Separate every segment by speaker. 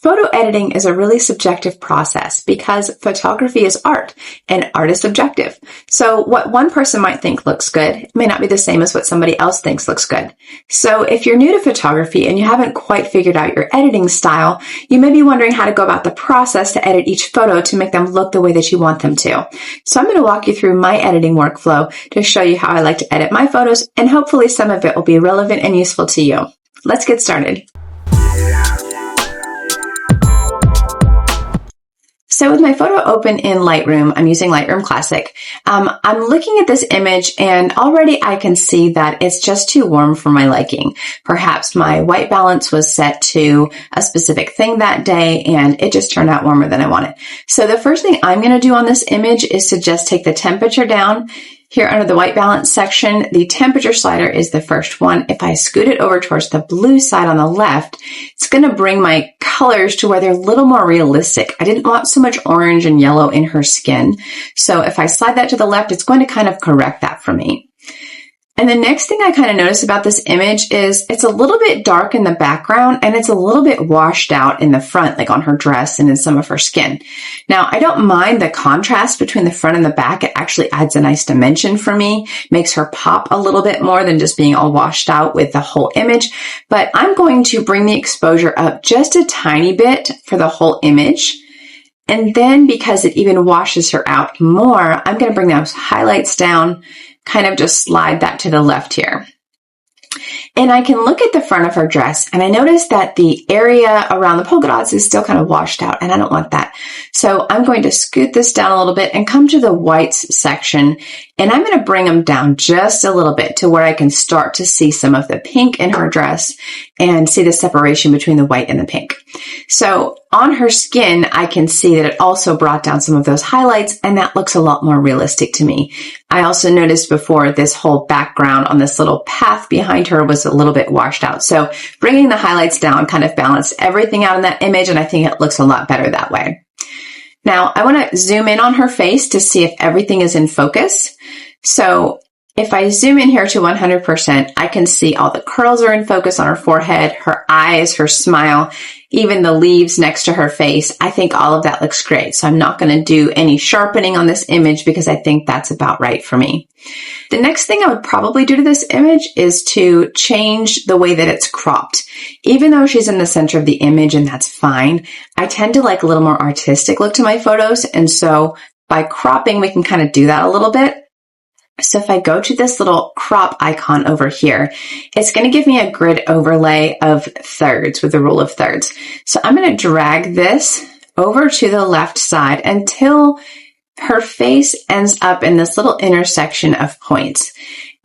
Speaker 1: Photo editing is a really subjective process because photography is art and art is subjective. So what one person might think looks good may not be the same as what somebody else thinks looks good. So if you're new to photography and you haven't quite figured out your editing style, you may be wondering how to go about the process to edit each photo to make them look the way that you want them to. So I'm going to walk you through my editing workflow to show you how I like to edit my photos, and hopefully some of it will be relevant and useful to you. Let's get started. So with my photo open in Lightroom, I'm using Lightroom Classic. I'm looking at this image and already I can see that it's just too warm for my liking. Perhaps my white balance was set to a specific thing that day and it just turned out warmer than I wanted. So the first thing I'm going to do on this image is to just take the temperature down. Here under the white balance section, the temperature slider is the first one. If I scoot it over towards the blue side on the left, it's going to bring my colors to where they're a little more realistic. I didn't want so much orange and yellow in her skin. So if I slide that to the left, it's going to kind of correct that for me. And the next thing I kind of notice about this image is it's a little bit dark in the background and it's a little bit washed out in the front, like on her dress and in some of her skin. Now, I don't mind the contrast between the front and the back. It actually adds a nice dimension for me, makes her pop a little bit more than just being all washed out with the whole image. But I'm going to bring the exposure up just a tiny bit for the whole image. And then because it even washes her out more, I'm going to bring those highlights down, kind of just slide that to the left here. And I can look at the front of her dress and I notice that the area around the polka dots is still kind of washed out and I don't want that. So I'm going to scoot this down a little bit and come to the whites section and I'm going to bring them down just a little bit to where I can start to see some of the pink in her dress and see the separation between the white and the pink. So on her skin, I can see that it also brought down some of those highlights and that looks a lot more realistic to me. I also noticed before this whole background on this little path behind her was a little bit washed out. So bringing the highlights down kind of balanced everything out in that image and I think it looks a lot better that way. Now I want to zoom in on her face to see if everything is in focus. So if I zoom in here to 100%, I can see all the curls are in focus on her forehead, her eyes, her smile, even the leaves next to her face. I think all of that looks great. So I'm not going to do any sharpening on this image because I think that's about right for me. The next thing I would probably do to this image is to change the way that it's cropped. Even though she's in the center of the image and that's fine, I tend to like a little more artistic look to my photos. And so by cropping, we can kind of do that a little bit. So if I go to this little crop icon over here, it's going to give me a grid overlay of thirds with the rule of thirds. So I'm going to drag this over to the left side until her face ends up in this little intersection of points.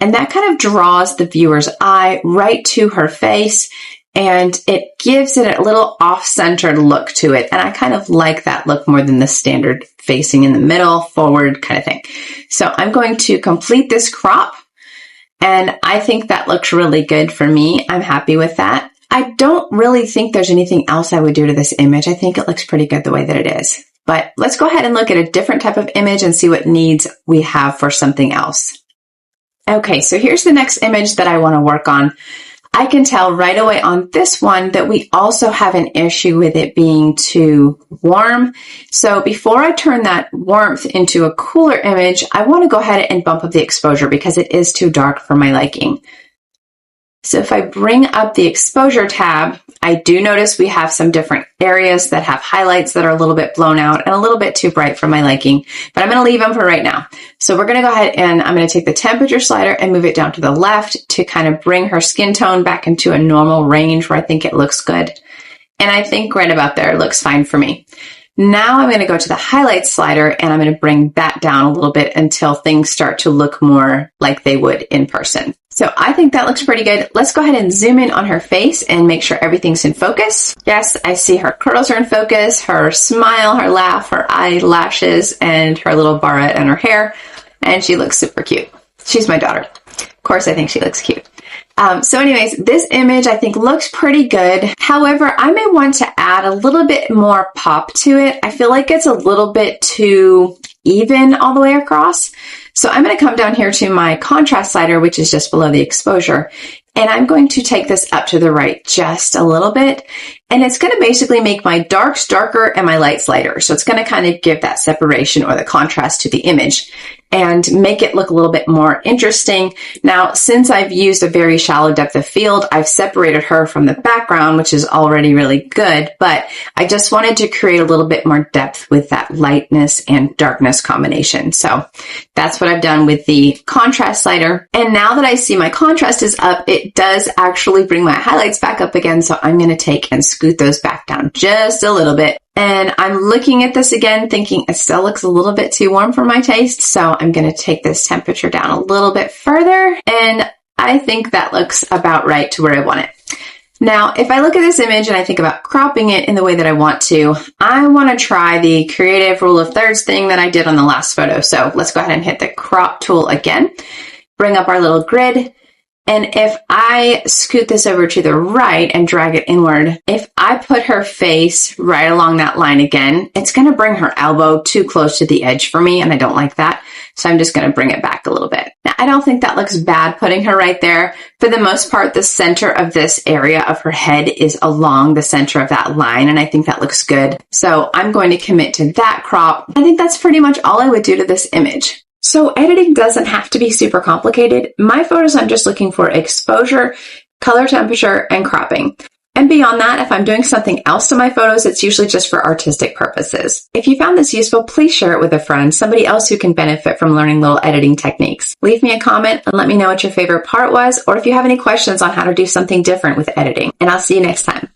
Speaker 1: And that kind of draws the viewer's eye right to her face and it gives it a little off-centered look to it. And I kind of like that look more than the standard facing in the middle, forward kind of thing. So I'm going to complete this crop and I think that looks really good for me. I'm happy with that. I don't really think there's anything else I would do to this image. I think it looks pretty good the way that it is. But let's go ahead and look at a different type of image and see what needs we have for something else. Okay, so here's the next image that I want to work on. I can tell right away on this one that we also have an issue with it being too warm. So before I turn that warmth into a cooler image, I want to go ahead and bump up the exposure because it is too dark for my liking. So if I bring up the exposure tab, I do notice we have some different areas that have highlights that are a little bit blown out and a little bit too bright for my liking, but I'm going to leave them for right now. So we're going to go ahead and I'm going to take the temperature slider and move it down to the left to kind of bring her skin tone back into a normal range where I think it looks good. And I think right about there looks fine for me. Now I'm going to go to the highlight slider and I'm going to bring that down a little bit until things start to look more like they would in person. So I think that looks pretty good. Let's go ahead and zoom in on her face and make sure everything's in focus. Yes, I see her curls are in focus, her smile, her laugh, her eyelashes, and her little barrette and her hair. And she looks super cute. She's my daughter. Of course, I think she looks cute. So anyways, this image I think looks pretty good. However, I may want to add a little bit more pop to it. I feel like it's a little bit too even all the way across. So I'm going to come down here to my contrast slider, which is just below the exposure. And I'm going to take this up to the right just a little bit. And it's going to basically make my darks darker and my lights lighter. So it's going to kind of give that separation or the contrast to the image and make it look a little bit more interesting. Now, since I've used a very shallow depth of field, I've separated her from the background, which is already really good, but I just wanted to create a little bit more depth with that lightness and darkness combination. So that's what I've done with the contrast slider. And now that I see my contrast is up, it does actually bring my highlights back up again. So I'm going to take and scoot those back down just a little bit. And I'm looking at this again, thinking it still looks a little bit too warm for my taste. So I'm going to take this temperature down a little bit further. And I think that looks about right to where I want it. Now, if I look at this image and I think about cropping it in the way that I want to try the creative rule of thirds thing that I did on the last photo. So let's go ahead and hit the crop tool again, bring up our little grid. And if I scoot this over to the right and drag it inward, if I put her face right along that line again, it's going to bring her elbow too close to the edge for me, and I don't like that. So I'm just going to bring it back a little bit. Now, I don't think that looks bad putting her right there. For the most part, the center of this area of her head is along the center of that line, and I think that looks good. So I'm going to commit to that crop. I think that's pretty much all I would do to this image. So editing doesn't have to be super complicated. My photos, I'm just looking for exposure, color temperature, and cropping. And beyond that, if I'm doing something else to my photos, it's usually just for artistic purposes. If you found this useful, please share it with a friend, somebody else who can benefit from learning little editing techniques. Leave me a comment and let me know what your favorite part was, or if you have any questions on how to do something different with editing. And I'll see you next time.